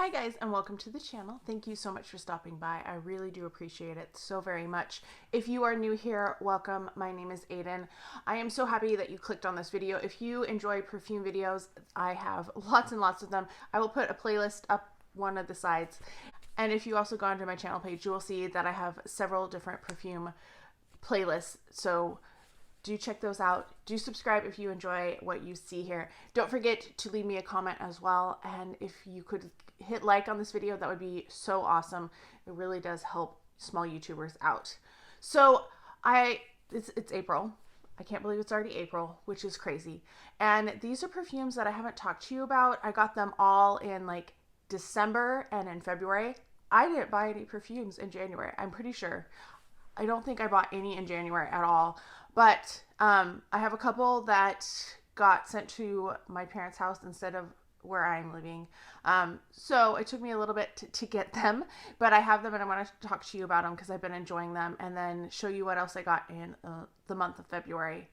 Hi guys, and welcome to the channel. Thank you so much for stopping by. I really do appreciate it so very much. If you are new here, welcome. My name is Aiden. I am so happy that you clicked on this video. If you enjoy perfume videos, I have lots and lots of them. I will put a playlist up one of the sides. And if you also go onto my channel page, you will see that I have several different perfume playlists. So do check those out. Do subscribe if you enjoy what you see here. Don't forget to leave me a comment as well. And if you could hit like on this video, that would be so awesome. It really does help small YouTubers out. So it's April. I can't believe it's already April, which is crazy. And these are perfumes that I haven't talked to you about. I got them all in like December and in February. I didn't buy any perfumes in January, I'm pretty sure. I don't think I bought any in January at all. But I have a couple that got sent to my parents' house instead of where I'm living. So it took me a little bit to get them, but I have them and I want to talk to you about them because I've been enjoying them, and then show you what else I got in the month of February.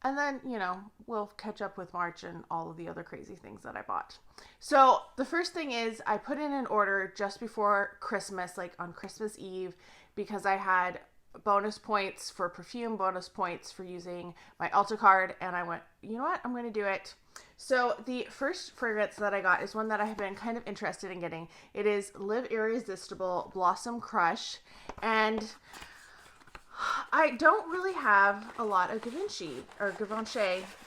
And then, you know, we'll catch up with March and all of the other crazy things that I bought. So the first thing is I put in an order just before Christmas, like on Christmas Eve, because I had bonus points for perfume, bonus points for using my Ulta card, and I went, you know what, I'm going to do it. So the first fragrance that I got is one that I have been kind of interested in getting. It is Live Irrésistible Blossom Crush, and I don't really have a lot of Givenchy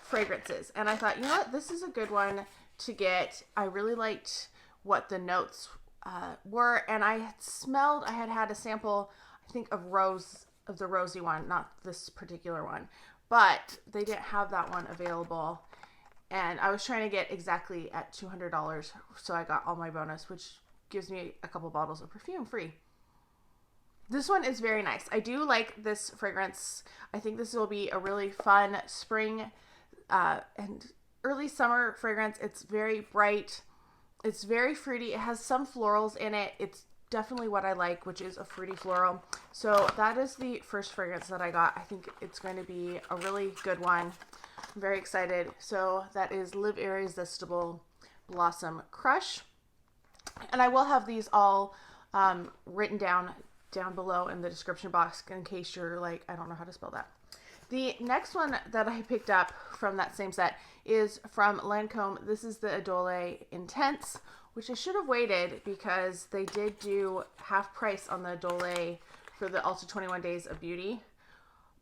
fragrances, and I thought, you know what, this is a good one to get. I really liked what the notes were, and I had a sample, I think, of the rosy one, not this particular one, but they didn't have that one available. And I was trying to get exactly at $200, so I got all my bonus, which gives me a couple bottles of perfume free. This one is very nice. I do like this fragrance. I think this will be a really fun spring and early summer fragrance. It's very bright. It's very fruity. It has some florals in it. It's definitely what I like, which is a fruity floral. So that is the first fragrance that I got. I think it's going to be a really good one. I'm very excited. So that is Live Irrésistible Blossom Crush. And I will have these all written down below in the description box in case you're like, I don't know how to spell that. The next one that I picked up from that same set is from Lancôme. This is the Idole Intense, which I should have waited because they did do half price on the Idole for the Ulta 21 Days of Beauty,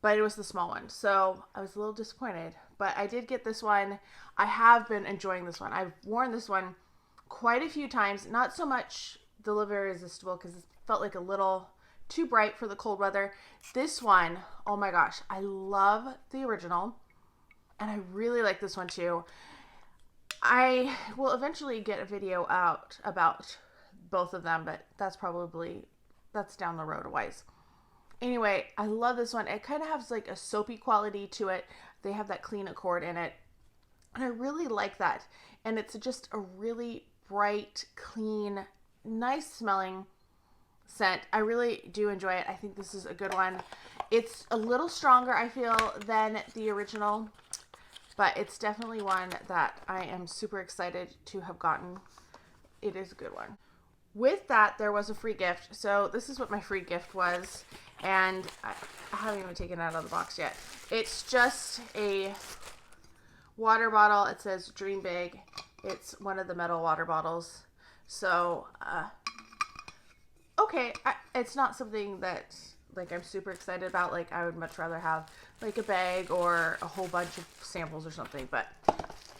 but it was the small one. So I was a little disappointed, but I did get this one. I have been enjoying this one. I've worn this one quite a few times, not so much the Live Irrésistible because it felt like a little too bright for the cold weather. This one, oh my gosh, I love the original, and I really like this one too. I will eventually get a video out about both of them, but that's down the road a ways. Anyway, I love this one. It kind of has like a soapy quality to it. They have that clean accord in it, and I really like that. And it's just a really bright, clean, nice smelling scent. I really do enjoy it. I think this is a good one. It's a little stronger, I feel, than the original, but it's definitely one that I am super excited to have gotten. It is a good one. With that, there was a free gift. So this is what my free gift was, and I haven't even taken it out of the box yet. It's just a water bottle. It says Dream Big. It's one of the metal water bottles. So, okay, it's not something that like I'm super excited about. Like I would much rather have like a bag or a whole bunch of samples or something, but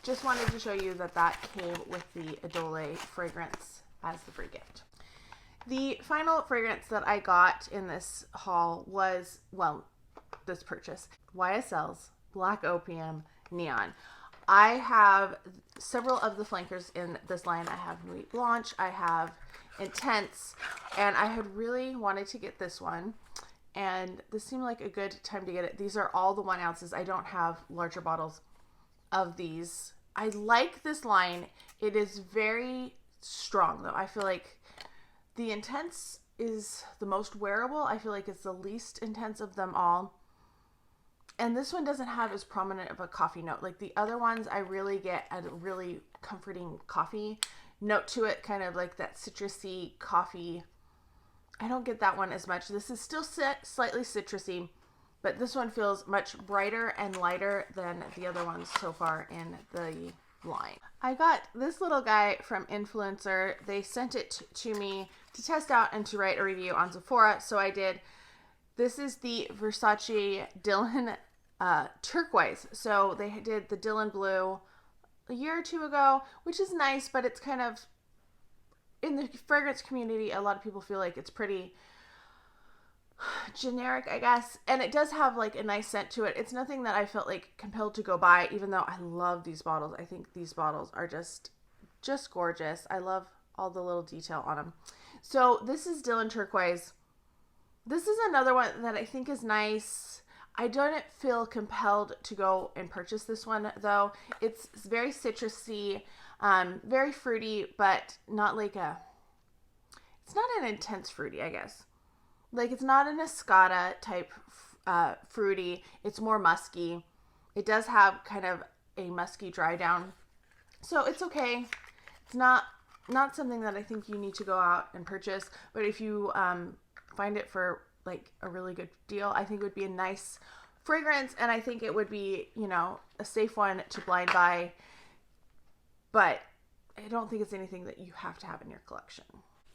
just wanted to show you that that came with the Idole fragrance as the free gift. The final fragrance that I got in this haul was, well, this purchase, YSL's Black Opium Neon. I have several of the flankers in this line. I have Nuit Blanche, I have Intense, and I had really wanted to get this one, and this seemed like a good time to get it. These are all the 1 ounces. I don't have larger bottles of these. I like this line. It is very strong though. I feel like the Intense is the most wearable. I feel like it's the least intense of them all. And this one doesn't have as prominent of a coffee note. Like the other ones, I really get a really comforting coffee note to it, kind of like that citrusy coffee. I don't get that one as much. This is still slightly citrusy, but this one feels much brighter and lighter than the other ones so far in the line. I got this little guy from Influencer. They sent it to me to test out and to write a review on Sephora, so I did. This is the Versace Dylan Turquoise. So they did the Dylan Blue a year or two ago, which is nice, but it's kind of, in the fragrance community, a lot of people feel like it's pretty generic, I guess. And it does have like a nice scent to it. It's nothing that I felt like compelled to go buy, even though I love these bottles. I think these bottles are just gorgeous. I love all the little detail on them. So this is Dylan Turquoise. This is another one that I think is nice. I don't feel compelled to go and purchase this one though. It's very citrusy, very fruity, but not like it's not an intense fruity, I guess. Like, it's not an Escada type fruity. It's more musky. It does have kind of a musky dry down. So it's okay. It's not something that I think you need to go out and purchase. But if you find it for like a really good deal, I think it would be a nice fragrance. And I think it would be, you know, a safe one to blind buy. But I don't think it's anything that you have to have in your collection.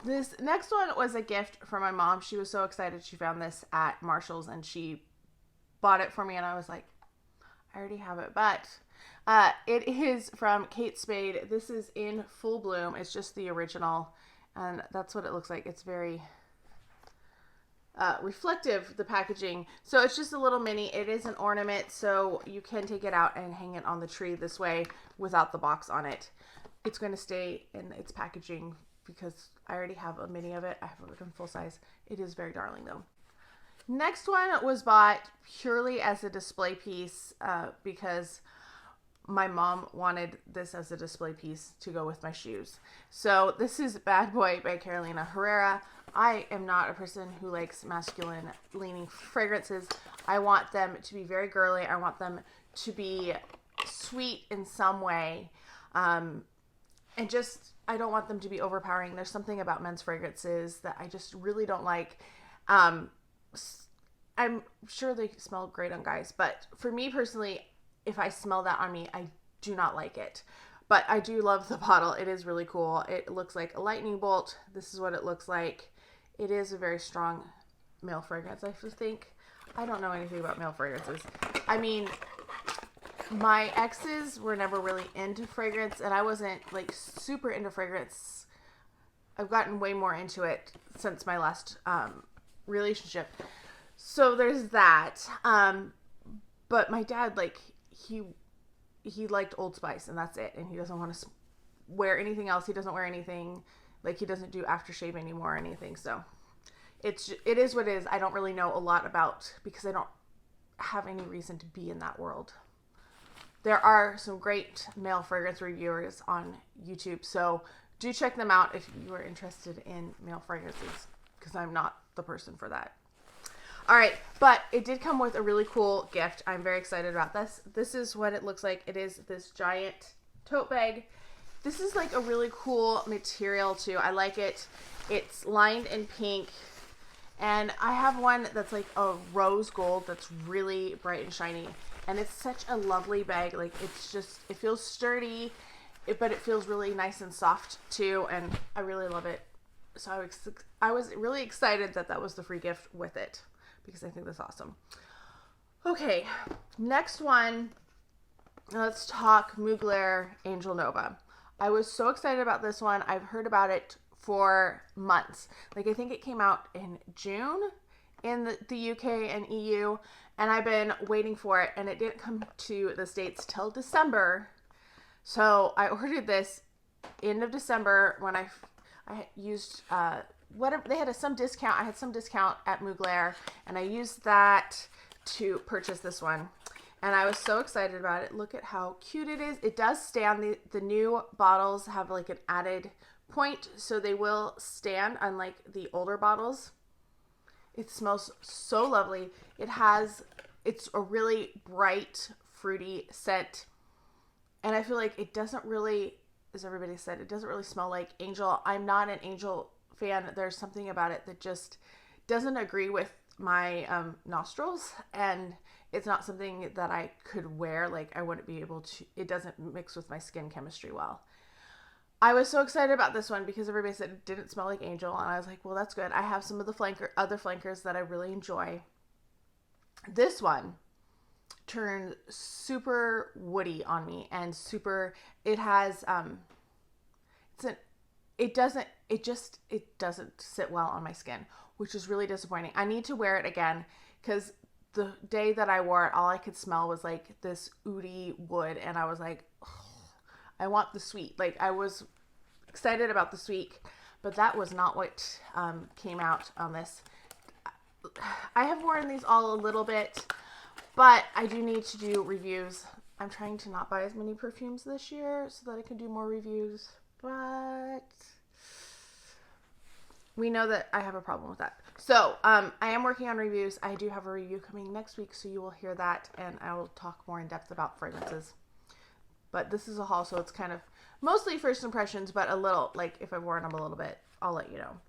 This next one was a gift from my mom. She was so excited she found this at Marshall's and she bought it for me, and I was like, I already have it. But it is from Kate Spade. This is in Full Bloom. It's just the original, and that's what it looks like. It's very reflective, the packaging. So it's just a little mini. It is an ornament, so you can take it out and hang it on the tree this way without the box on it. It's going to stay in its packaging because I already have a mini of it. I have it in full size. It is very darling though. Next one was bought purely as a display piece because my mom wanted this as a display piece to go with my shoes. So this is Bad Boy by Carolina Herrera. I am not a person who likes masculine leaning fragrances. I want them to be very girly. I want them to be sweet in some way. And just, I don't want them to be overpowering. There's something about men's fragrances that I just really don't like. I'm sure they smell great on guys, but for me personally, if I smell that on me, I do not like it. But I do love the bottle. It is really cool. It looks like a lightning bolt. This is what it looks like. It is a very strong male fragrance, I think. I don't know anything about male fragrances. I mean, my exes were never really into fragrance, and I wasn't like super into fragrance. I've gotten way more into it since my last relationship. So there's that. But my dad, like, he liked Old Spice, and that's it. And he doesn't want to wear anything else. He doesn't wear anything, like, he doesn't do aftershave anymore or anything. So it is what it is. I don't really know a lot about, because I don't have any reason to be in that world. There are some great male fragrance reviewers on YouTube, so do check them out if you are interested in male fragrances, because I'm not the person for that. All right, but it did come with a really cool gift. I'm very excited about this. This is what it looks like. It is this giant tote bag. This is like a really cool material too. I like it. It's lined in pink. And I have one that's like a rose gold that's really bright and shiny. And it's such a lovely bag. Like, it's just, it feels sturdy, but it feels really nice and soft too. And I really love it. So I was really excited that that was the free gift with it, because I think that's awesome. Okay, next one. Let's talk Mugler Angel Nova. I was so excited about this one. I've heard about it for months. Like, I think it came out in June in the UK and EU, and I've been waiting for it, and it didn't come to the States till December. So I ordered this end of December when I used whatever they had some discount. I had some discount at Mugler, and I used that to purchase this one. And I was so excited about it. Look at how cute it is. It does stand. The new bottles have like an added point, so they will stand, unlike the older bottles. It smells so lovely. It's a really bright, fruity scent. And I feel like it doesn't really as everybody said, it doesn't really smell like Angel. I'm not an Angel fan. There's something about it that just doesn't agree with my nostrils, and it's not something that I could wear. Like, I wouldn't be able to, it doesn't mix with my skin chemistry well. I was so excited about this one because everybody said it didn't smell like Angel, and I was like, well, that's good. I have some of the other flankers that I really enjoy. This one turned super woody on me, and super, it has it doesn't sit well on my skin, which is really disappointing. I need to wear it again, because the day that I wore it, all I could smell was like this oody wood, and I was like, oh, I want the sweet. Like, I was excited about the sweet, but that was not what came out on this. I have worn these all a little bit, but I do need to do reviews. I'm trying to not buy as many perfumes this year so that I can do more reviews, but we know that I have a problem with that. So I am working on reviews. I do have a review coming next week, so you will hear that, and I will talk more in depth about fragrances. But this is a haul, so it's kind of mostly first impressions, but a little, like, if I've worn them a little bit, I'll let you know.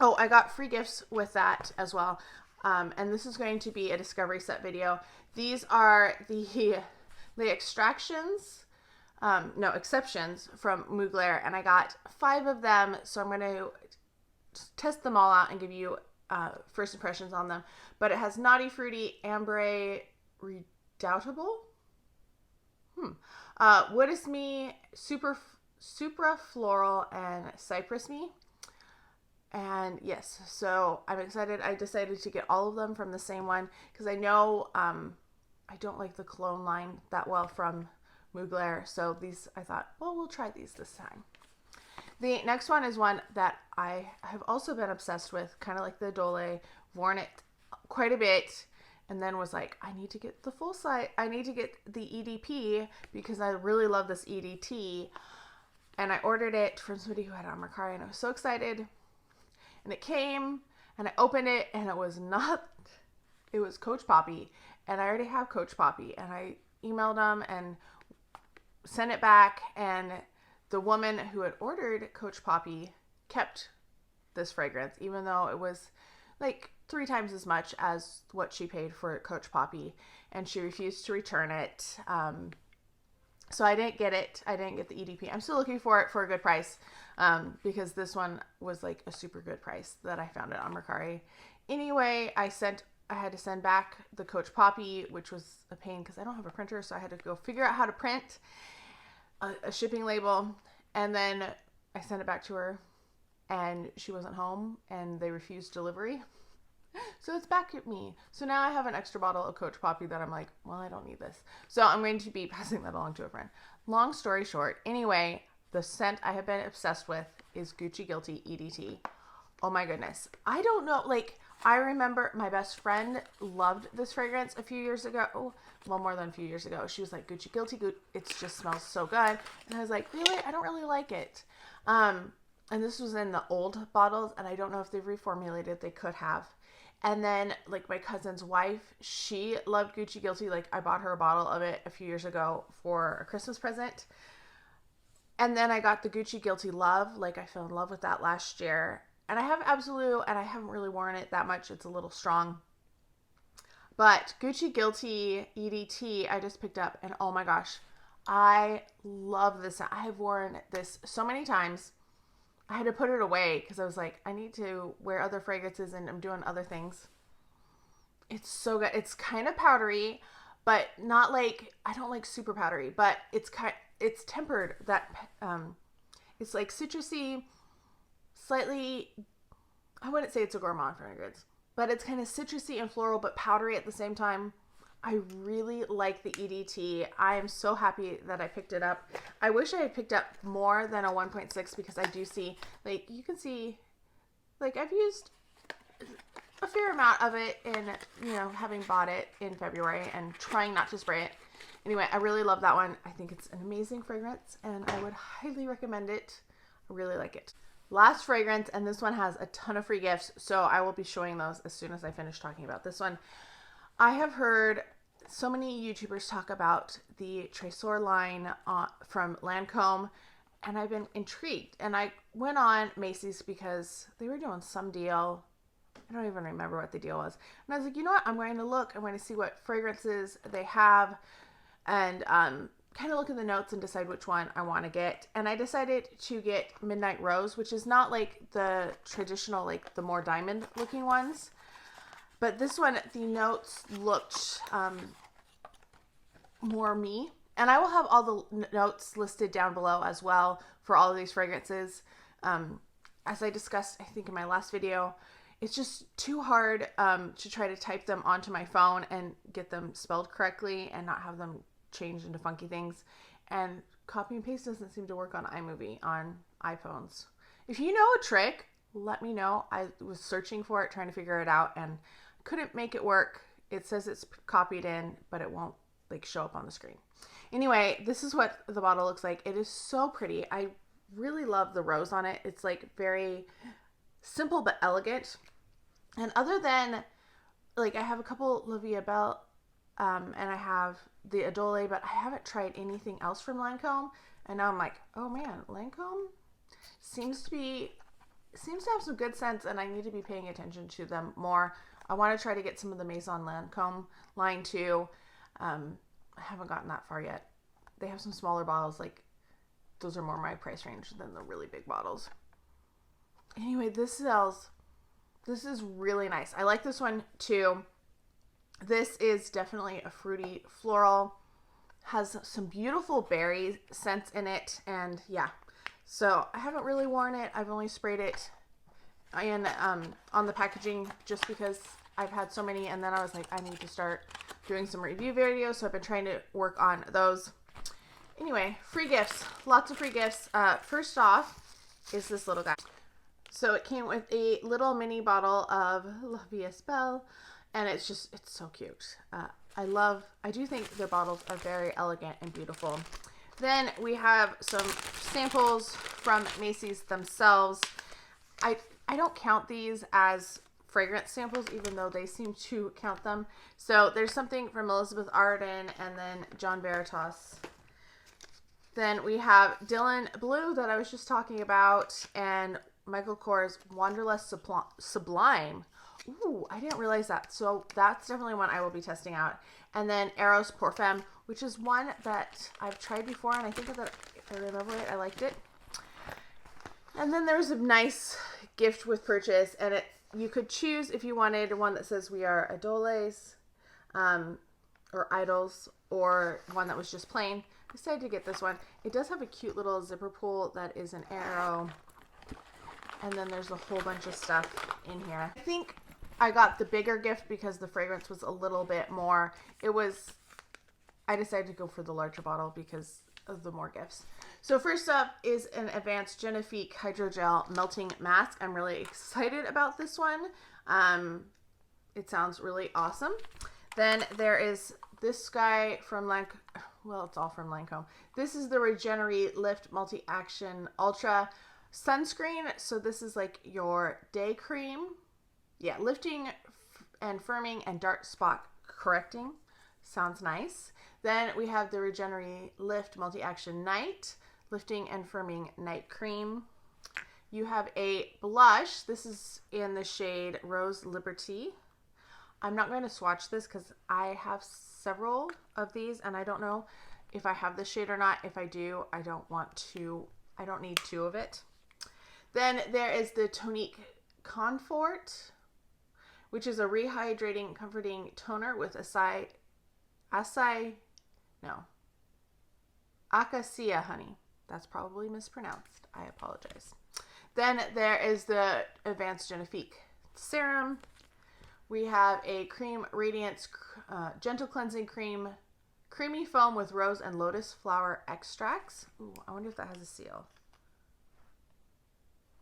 Oh, I got free gifts with that as well. And this is going to be a discovery set video. These are the exceptions from Mugler, and I got 5 of them, so I'm going to test them all out and give you first impressions on them. But it has Naughty Fruity, Ambre, Redoubtable, What Is Me, Supra Floral, and Cypress Me. And yes, so I'm excited. I decided to get all of them from the same one because I know I don't like the cologne line that well from Mugler. So these, I thought, well, we'll try these this time. The next one is one that I have also been obsessed with, kind of like the Idole, worn it quite a bit, and then was like, I need to get the full size. I need to get the EDP because I really love this EDT. And I ordered it from somebody who had it on Mercari, and I was so excited. And it came, and I opened it, and it was Coach Poppy. And I already have Coach Poppy. And I emailed them and sent it back. And the woman who had ordered Coach Poppy kept this fragrance, even though it was like 3 times as much as what she paid for Coach Poppy. And she refused to return it. So I didn't get it. I didn't get the EDP. I'm still looking for it for a good price because this one was like a super good price that I found it on Mercari. Anyway, I had to send back the Coach Poppy, which was a pain because I don't have a printer, so I had to go figure out how to print a shipping label, and then I sent it back to her, and she wasn't home, and they refused delivery. So it's back at me. So now I have an extra bottle of Coach Poppy that I'm like, well, I don't need this. So I'm going to be passing that along to a friend. Long story short, anyway, the scent I have been obsessed with is Gucci Guilty EDT. Oh my goodness. I don't know, like, I remember my best friend loved this fragrance a few years ago. Well, more than a few years ago. She was like, Gucci Guilty, it just smells so good. And I was like, really? I don't really like it. And this was in the old bottles, and I don't know if they've reformulated. They could have. And then, like, my cousin's wife, she loved Gucci Guilty. Like, I bought her a bottle of it a few years ago for a Christmas present. And then I got the Gucci Guilty Love. Like, I fell in love with that last year. And I have Absolute, and I haven't really worn it that much. It's a little strong. But Gucci Guilty EDT, I just picked up, and oh my gosh, I love this. I have worn this so many times. I had to put it away because I was like, I need to wear other fragrances and I'm doing other things. It's so good. It's kind of powdery, but not like, I don't like super powdery, but it's tempered. That it's like citrusy, slightly, I wouldn't say it's a gourmand fragrance, but it's kind of citrusy and floral, but powdery at the same time. I really like the EDT. I am so happy that I picked it up. I wish I had picked up more than a 1.6 because I do see, like, you can see, like, I've used a fair amount of it in, you know, having bought it in February and trying not to spray it. Anyway, I really love that one. I think it's an amazing fragrance and I would highly recommend it. I really like it. Last fragrance, and this one has a ton of free gifts, so I will be showing those as soon as I finish talking about this one. I have heard So many YouTubers talk about the Tresor line from Lancôme, and I've been intrigued. And I went on Macy's because they were doing some deal. I don't even remember what the deal was. And I was like, you know what? I'm going to look. I'm going to see what fragrances they have, and kind of look at the notes and decide which one I want to get. And I decided to get Midnight Rose, which is not like the traditional, like the more diamond looking ones. But this one, the notes looked more me. And I will have all the notes listed down below as well for all of these fragrances. As I discussed, I think in my last video, it's just too hard to try to type them onto my phone and get them spelled correctly and not have them changed into funky things. And copy and paste doesn't seem to work on iMovie on iPhones. If you know a trick, let me know. I was searching for it, trying to figure it out, and couldn't make it work. It says it's copied in, but it won't like show up on the screen. Anyway, this is what the bottle looks like. It is so pretty. I really love the rose on it. It's like very simple but elegant. And other than, like, I have a couple La Vie Belle, and I have the Idole, but I haven't tried anything else from Lancôme. And now I'm like, oh man, Lancôme seems to have some good scents, and I need to be paying attention to them more. I want to try to get some of the Maison Lancôme line too. I haven't gotten that far yet. They have some smaller bottles, like those are more my price range than the really big bottles. Anyway, this is really nice. I like this one too. This is definitely a fruity floral, has some beautiful berry scents in it, and yeah. So I haven't really worn it. I've only sprayed it in on the packaging just because I've had so many, and then I was like, I need to start doing some review videos, so I've been trying to work on those. Anyway, free gifts, lots of free gifts. First off is this little guy. So it came with a little mini bottle of La Vie Belle, and it's so cute. I do think their bottles are very elegant and beautiful. Then we have some samples from Macy's themselves. I don't count these as fragrance samples, even though they seem to count them. So there's something from Elizabeth Arden and then John Veritas. Then we have Dylan Blue that I was just talking about, and Michael Kors Wanderlust Sublime. Ooh, I didn't realize that. So that's definitely one I will be testing out. And then Eros Pour Femme, which is one that I've tried before, and I think that if I remember it, I liked it. And then there's a nice gift with purchase, and you could choose if you wanted one that says we are Idoles, or Idols, or one that was just plain. I decided to get this one. It does have a cute little zipper pull that is an arrow. And then there's a whole bunch of stuff in here. I think I got the bigger gift because the fragrance was a little bit more. I decided to go for the larger bottle because of the more gifts. So first up is an Advanced Genifique Hydrogel Melting Mask. I'm really excited about this one. It sounds really awesome. Then there is this guy from Lancôme. Well, it's all from Lancôme. This is the Regenerate Lift Multi-Action Ultra Sunscreen. So this is like your day cream. Yeah, lifting and firming and dark spot correcting. Sounds nice. Then we have the Regenerate Lift Multi-Action Night Lifting and Firming Night Cream. You have a blush. This is in the shade Rose Liberty. I'm not going to swatch this because I have several of these and I don't know if I have this shade or not. If I do, I don't need two of it. Then there is the Tonique Confort, which is a rehydrating, comforting toner with Acácia honey. That's probably mispronounced. I apologize. Then there is the Advanced Genifique Serum. We have a Cream Radiance Gentle Cleansing Cream, Creamy Foam with Rose and Lotus Flower Extracts. Ooh, I wonder if that has a seal.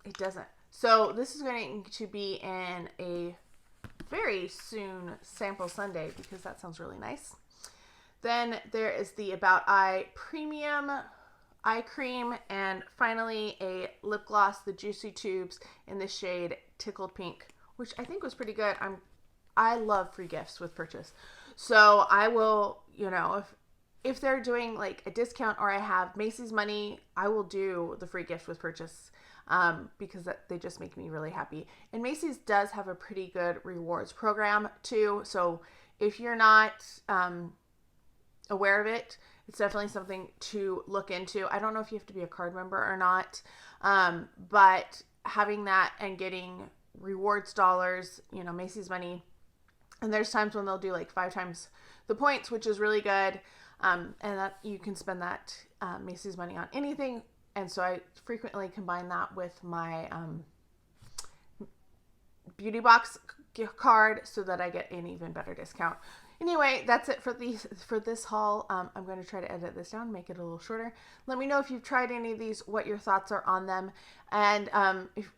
It doesn't. So this is going to be in a very soon sample Sunday because that sounds really nice. Then there is the About Eye Premium Eye Cream, and finally a lip gloss, the Juicy Tubes in the shade Tickled Pink, which I think was pretty good. I love free gifts with purchase. So I will, if they're doing like a discount or I have Macy's money, I will do the free gift with purchase because they just make me really happy. And Macy's does have a pretty good rewards program too. So if you're not aware of it, it's definitely something to look into. I don't know if you have to be a card member or not, but having that and getting rewards dollars, Macy's money. And there's times when they'll do like 5 times the points, which is really good. And that you can spend that Macy's money on anything. And so I frequently combine that with my beauty box gift card so that I get an even better discount. Anyway, that's it for this haul. I'm going to try to edit this down, make it a little shorter. Let me know if you've tried any of these, what your thoughts are on them, and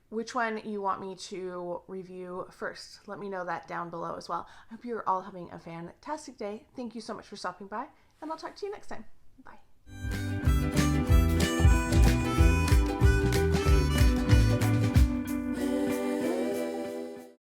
which one you want me to review first. Let me know that down below as well. I hope you're all having a fantastic day. Thank you so much for stopping by, and I'll talk to you next time. Bye.